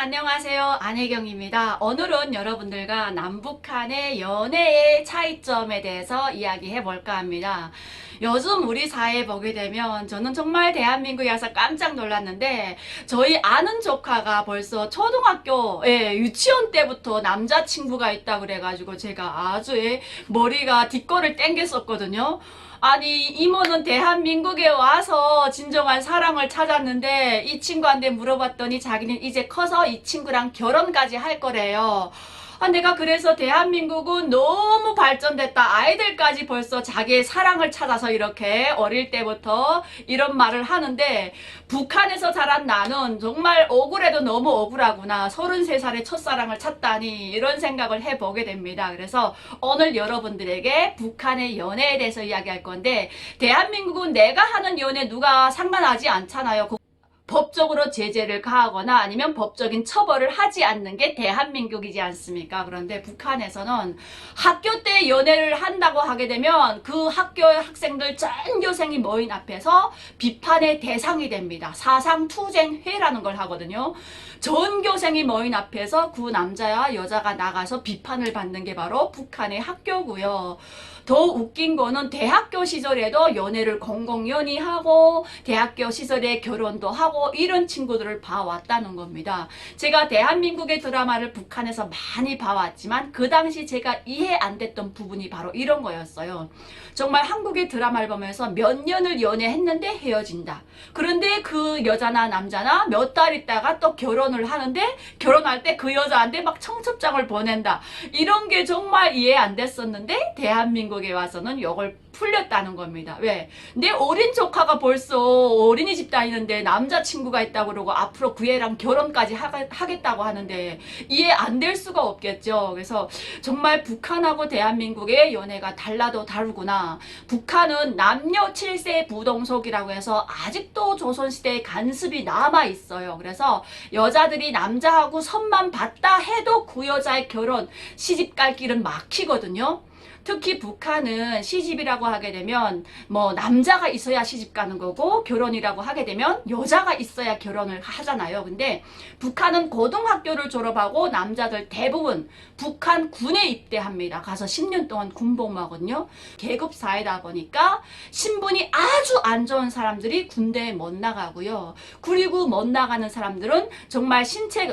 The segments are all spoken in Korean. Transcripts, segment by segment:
안녕하세요. 안혜경입니다. 오늘은 여러분들과 남북한의 연애의 차이점에 대해서 이야기해 볼까 합니다. 요즘 우리 사회에 보게 되면 저는 정말 대한민국에 와서 깜짝 놀랐는데, 저희 아는 조카가 벌써 초등학교 유치원 때부터 남자친구가 있다 그래가지고 제가 아주 머리가 뒷골을 땡겼었거든요. 아니, 이모는 대한민국에 와서 진정한 사랑을 찾았는데 이 친구한테 물어봤더니 자기는 이제 커서 이 친구랑 결혼까지 할 거래요. 내가 그래서 대한민국은 너무 발전됐다. 아이들까지 벌써 자기의 사랑을 찾아서 이렇게 어릴 때부터 이런 말을 하는데, 북한에서 자란 나는 정말 억울해도 너무 억울하구나. 33살에 첫사랑을 찾다니, 이런 생각을 해보게 됩니다. 그래서 오늘 여러분들에게 북한의 연애에 대해서 이야기할 건데, 대한민국은 내가 하는 연애 누가 상관하지 않잖아요. 법적으로 제재를 가하거나 아니면 법적인 처벌을 하지 않는 게 대한민국이지 않습니까? 그런데 북한에서는 학교 때 연애를 한다고 하게 되면 그 학교 학생들 전교생이 모인 앞에서 비판의 대상이 됩니다. 사상투쟁회라는 걸 하거든요. 전교생이 모인 앞에서 그 남자와 여자가 나가서 비판을 받는 게 바로 북한의 학교고요. 더 웃긴 거는 대학교 시절에도 연애를 공공연히하고 대학교 시절에 결혼도 하고 이런 친구들을 봐왔다는 겁니다. 제가 대한민국의 드라마를 북한에서 많이 봐왔지만 그 당시 제가 이해 안 됐던 부분이 바로 이런 거였어요. 정말 한국의 드라마를 보면서 몇 년을 연애했는데 헤어진다. 그런데 그 여자나 남자나 몇 달 있다가 또 결혼을 하는데 결혼할 때 그 여자한테 막 청첩장을 보낸다. 이런 게 정말 이해 안 됐었는데 대한민국에 와서는 이걸 풀렸다는 겁니다. 왜? 내 어린 조카가 벌써 어린이집 다니는데 남자친구가 있다고 그러고 앞으로 그 애랑 결혼까지 하겠다고 하는데 이해 안 될 수가 없겠죠. 그래서 정말 북한하고 대한민국의 연애가 달라도 다르구나. 북한은 남녀 7세 부동석이라고 해서 아직도 조선시대의 간습이 남아있어요. 그래서 여자들이 남자하고 선만 봤다 해도 그 여자의 결혼, 시집 갈 길은 막히거든요. 특히 북한은 시집이라고 하게 되면 뭐 남자가 있어야 시집 가는 거고, 결혼이라고 하게 되면 여자가 있어야 결혼을 하잖아요. 근데 북한은 고등학교를 졸업하고 남자들 대부분 북한 군에 입대합니다. 가서 10년 동안 군복무하거든요. 계급 사회다 보니까 신분이 아주 안 좋은 사람들이 군대에 못 나가고요. 그리고 못 나가는 사람들은 정말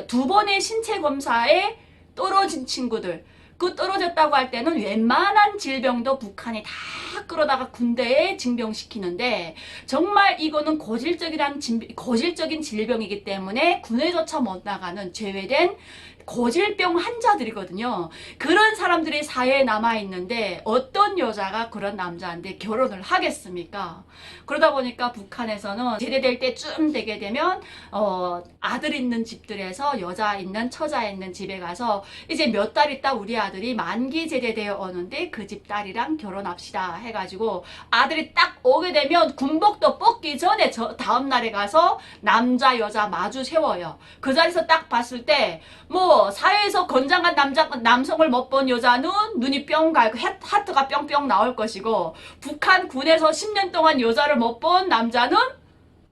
두 번의 신체 검사에 떨어진 친구들, 그 떨어졌다고 할 때는 웬만한 질병도 북한이 다 끌어다가 군대에 징병시키는데, 정말 이거는 고질적인 질병이기 때문에 군에조차 못 나가는 제외된 고질병 환자들이거든요. 그런 사람들이 사회에 남아있는데 어떤 여자가 그런 남자한테 결혼을 하겠습니까? 그러다 보니까 북한에서는 제대될 때쯤 되게 되면 아들 있는 집들에서 여자 있는 처자 있는 집에 가서 이제 몇 달 있다 우리 아들이 만기 제대되어 오는데 그 집 딸이랑 결혼합시다 해가지고 아들이 딱 오게 되면 군복도 뽑기 전에 다음 날에 가서 남자 여자 마주 세워요. 그 자리에서 딱 봤을 때 뭐 사회에서 건장한 남성을 못 본 여자는 눈이 뿅 갈고 하트가 뿅뿅 나올 것이고, 북한 군에서 10년 동안 여자를 못 본 남자는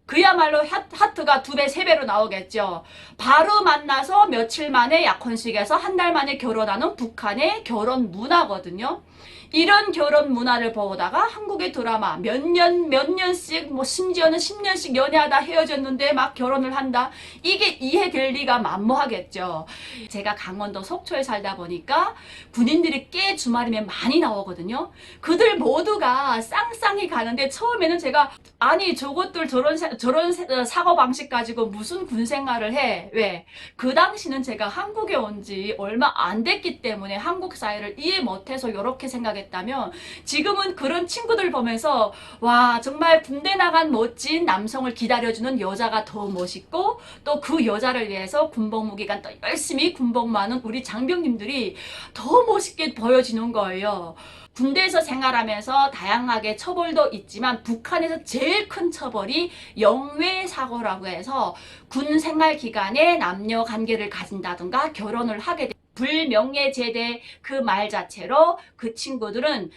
그야말로 하트가 2배, 3배로 나오겠죠. 바로 만나서 며칠 만에 약혼식에서 한 달 만에 결혼하는 북한의 결혼 문화거든요. 이런 결혼 문화를 보다가 한국의 드라마 몇 년씩, 뭐 심지어는 10년씩 연애하다 헤어졌는데 막 결혼을 한다. 이게 이해될 리가 만무하겠죠. 제가 강원도 속초에 살다 보니까 군인들이 꽤 주말이면 많이 나오거든요. 그들 모두가 쌍쌍이 가는데 처음에는 제가 아니 저것들 저런 사고방식 가지고 무슨 군생활을 해? 왜? 그 당시는 제가 한국에 온 지 얼마 안 됐기 때문에 한국 사회를 이해 못해서 이렇게 생각했다면, 지금은 그런 친구들 보면서 와, 정말 군대 나간 멋진 남성을 기다려주는 여자가 더 멋있고, 또 그 여자를 위해서 군복무 기간 또 열심히 군복무하는 우리 장병님들이 더 멋있게 보여지는 거예요. 군대에서 생활하면서 다양하게 처벌도 있지만 북한에서 제일 큰 처벌이 영외사고라고 해서 군 생활 기간에 남녀 관계를 가진다든가 결혼을 하게 됩니다. 불명예제대 그 말 자체로 그 친구들은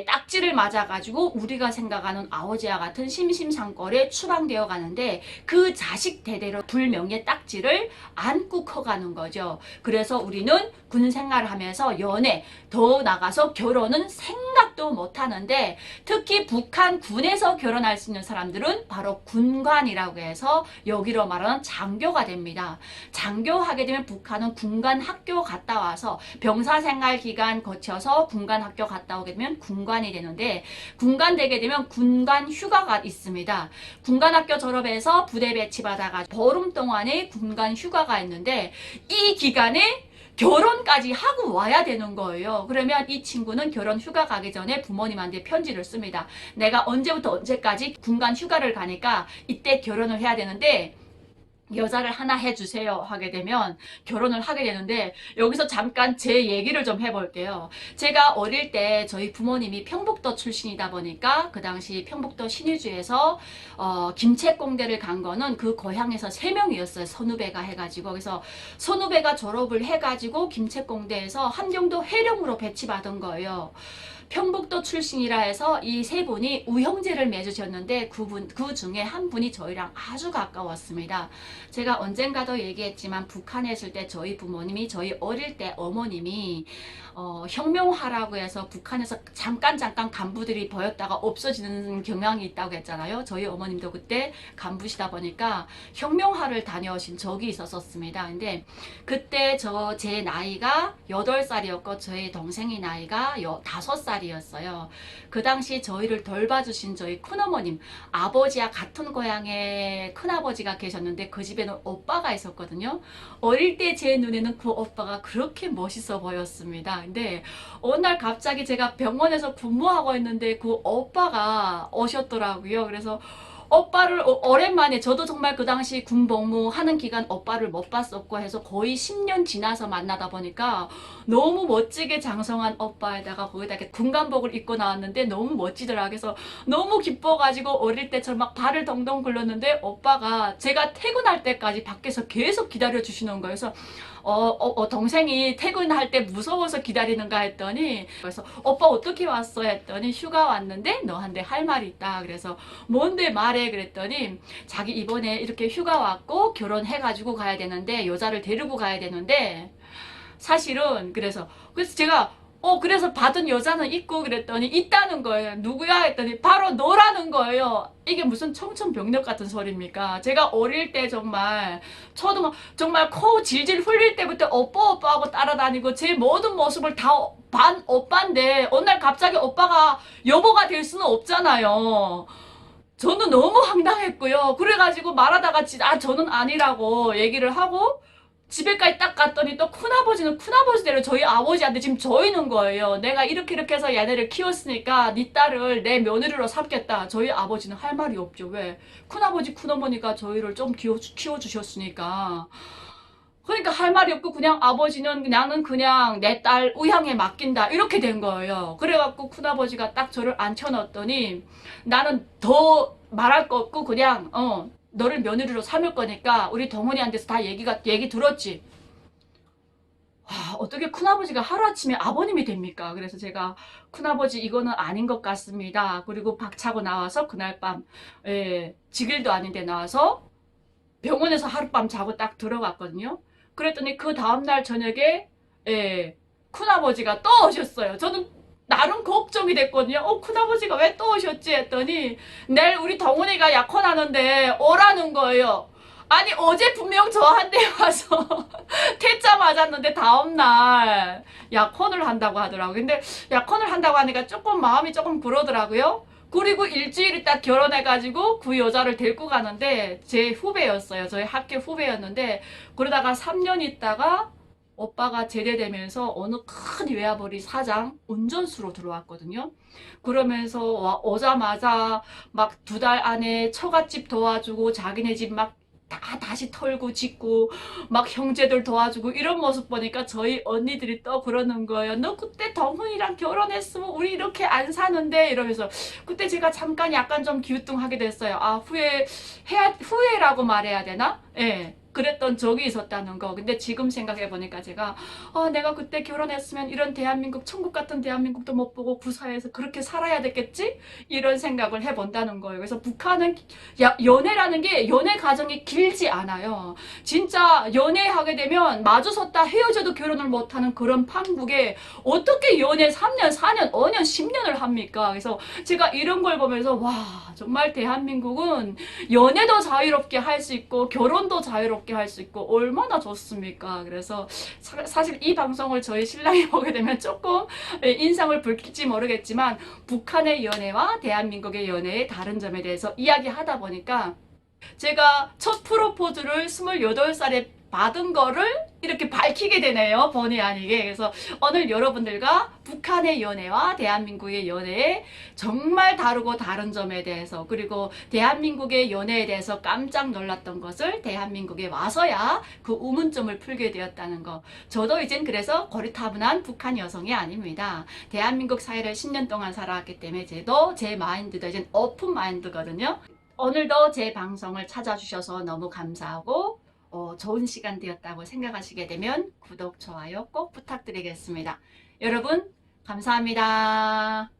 딱지를 맞아가지고 우리가 생각하는 아오지와 같은 심심상골에 추방되어 가는데 그 자식 대대로 불명예 딱지를 안고 커가는 거죠. 그래서 우리는 군 생활을 하면서 연애, 더 나가서 결혼은 생각도 못 하는데 특히 북한 군에서 결혼할 수 있는 사람들은 바로 군관이라고 해서 여기로 말하는 장교가 됩니다. 장교하게 되면 북한은 군관 학교 갔다 와서 병사 생활 기간 거쳐서 군관 학교 갔다 오게 되면 군관이 되는데 군관 되게 되면 군관 휴가가 있습니다. 군관 학교 졸업해서 부대 배치 받아가지고 보름 동안의 군관 휴가가 있는데 이 기간에 결혼까지 하고 와야 되는 거예요. 그러면 이 친구는 결혼 휴가 가기 전에 부모님한테 편지를 씁니다. 내가 언제부터 언제까지 군간 휴가를 가니까 이때 결혼을 해야 되는데 여자를 하나 해주세요 하게 되면 결혼을 하게 되는데 여기서 잠깐 제 얘기를 좀 해볼게요. 제가 어릴 때 저희 부모님이 평북도 출신이다 보니까 그 당시 평북도 신의주에서 김책공대를 간 거는 그 고향에서 3명이었어요. 선후배가 해가지고 그래서 선후배가 졸업을 해가지고 김책공대에서 함경도 해령으로 배치받은 거예요. 평북도 출신이라 해서 이 세 분이 우형제를 맺으셨는데 그 중에 한 분이 저희랑 아주 가까웠습니다. 제가 언젠가도 얘기했지만 북한에 있을 때 저희 부모님이 저희 어릴 때 어머님이 혁명하라고 해서 북한에서 잠깐 간부들이 보였다가 없어지는 경향이 있다고 했잖아요. 저희 어머님도 그때 간부시다 보니까 혁명하를 다녀오신 적이 있었습니다. 근데 그때 제 나이가 8살이었고 저희 동생의 나이가 5살이었어요. 그 당시 저희를 돌봐주신 저희 큰어머님, 아버지와 같은 고향에 큰아버지가 계셨는데 그 집에는 오빠가 있었거든요. 어릴 때 제 눈에는 그 오빠가 그렇게 멋있어 보였습니다. 근데 어느 날 갑자기 제가 병원에서 근무하고 있는데 그 오빠가 오셨더라고요. 그래서 오빠를 오랜만에 저도 정말 그 당시 군복무 하는 기간 오빠를 못 봤었고 해서 거의 10년 지나서 만나다 보니까 너무 멋지게 장성한 오빠에다가 거기다 이렇게 군관복을 입고 나왔는데 너무 멋지더라. 그래서 너무 기뻐가지고 어릴 때처럼 막 발을 동동 굴렸는데 오빠가 제가 퇴근할 때까지 밖에서 계속 기다려 주시는 거예요. 그래서 동생이 퇴근할 때 무서워서 기다리는가 했더니 그래서 오빠 어떻게 왔어 했더니 휴가 왔는데 너한테 할 말이 있다. 그래서 뭔데 말해 그랬더니 자기 이번에 이렇게 휴가 왔고 결혼해가지고 가야 되는데 여자를 데리고 가야 되는데 사실은 그래서 제가 그래서 받은 여자는 있고 그랬더니 있다는 거예요. 누구야 했더니 바로 너라는 거예요. 이게 무슨 청천벽력 같은 소리입니까? 제가 어릴 때 정말 정말 코 질질 흘릴 때부터 오빠 하고 따라다니고 제 모든 모습을 다 반 오빠인데 어느 날 갑자기 오빠가 여보가 될 수는 없잖아요. 저는 너무 황당했고요. 그래가지고 말하다가 저는 아니라고 얘기를 하고 집에까지 딱 갔더니 또 큰아버지는 큰아버지대로 저희 아버지한테 지금 조이는 거예요. 내가 이렇게 해서 얘네를 키웠으니까 네 딸을 내 며느리로 삼겠다. 저희 아버지는 할 말이 없죠. 왜? 큰아버지 큰어머니가 저희를 좀 키워주셨으니까. 그러니까 할 말이 없고 그냥 아버지는 나는 그냥 내 딸 의향에 맡긴다 이렇게 된 거예요. 그래갖고 큰아버지가 딱 저를 앉혀놨더니 나는 더 말할 거 없고 그냥 너를 며느리로 삼을 거니까 우리 동훈이한테서 다 얘기 들었지. 어떻게 큰아버지가 하루아침에 아버님이 됩니까? 그래서 제가 큰아버지 이거는 아닌 것 같습니다. 그리고 박차고 나와서 그날 밤 직일도 아닌데 나와서 병원에서 하룻밤 자고 딱 들어갔거든요. 그랬더니 그 다음날 저녁에 큰아버지가 또 오셨어요. 저는 나름 걱정이 됐거든요. 큰아버지가 왜 또 오셨지 했더니 내일 우리 동훈이가 약혼하는데 오라는 거예요. 아니 어제 분명 저한테 와서 퇴짜 맞았는데 다음날 약혼을 한다고 하더라고요. 근데 약혼을 한다고 하니까 마음이 조금 그러더라고요. 그리고 일주일 있다 결혼해가지고 그 여자를 데리고 가는데 제 후배였어요. 저희 학교 후배였는데 그러다가 3년 있다가 오빠가 제대되면서 어느 큰 외화벌이 사장 운전수로 들어왔거든요. 그러면서 오자마자 막 2달 안에 처갓집 도와주고 자기네 집 막 다시 털고 짓고 막 형제들 도와주고 이런 모습 보니까 저희 언니들이 또 그러는 거예요. 너 그때 동훈이랑 결혼했으면 우리 이렇게 안 사는데 이러면서 그때 제가 잠깐 약간 좀 기우뚱하게 됐어요. 후회라고 말해야 되나? 예. 그랬던 적이 있었다는 거. 근데 지금 생각해 보니까 제가 내가 그때 결혼했으면 이런 대한민국, 천국 같은 대한민국도 못 보고 그 사회에서 그렇게 살아야 됐겠지? 이런 생각을 해본다는 거예요. 그래서 북한은 연애라는 게 연애 과정이 길지 않아요. 진짜 연애하게 되면 마주섰다 헤어져도 결혼을 못하는 그런 판국에 어떻게 연애 3년, 4년, 5년, 10년을 합니까? 그래서 제가 이런 걸 보면서 와, 정말 대한민국은 연애도 자유롭게 할 수 있고 결혼도 자유롭게 할 수 있고 얼마나 좋습니까? 그래서 사실 이 방송을 저희 신랑이 보게 되면 조금 인상을 붉힐지 모르겠지만 북한의 연애와 대한민국의 연애의 다른 점에 대해서 이야기하다 보니까 제가 첫 프로포즈를 28살에 받은 거를 이렇게 밝히게 되네요. 본의 아니게. 그래서 오늘 여러분들과 북한의 연애와 대한민국의 연애의 정말 다르고 다른 점에 대해서, 그리고 대한민국의 연애에 대해서 깜짝 놀랐던 것을 대한민국에 와서야 그 의문점을 풀게 되었다는 거. 저도 이젠 그래서 고리타분한 북한 여성이 아닙니다. 대한민국 사회를 10년 동안 살아왔기 때문에 저도 제 마인드도 이젠 오픈 마인드거든요. 오늘도 제 방송을 찾아주셔서 너무 감사하고 좋은 시간 되었다고 생각하시게 되면 구독, 좋아요 꼭 부탁드리겠습니다. 여러분 감사합니다.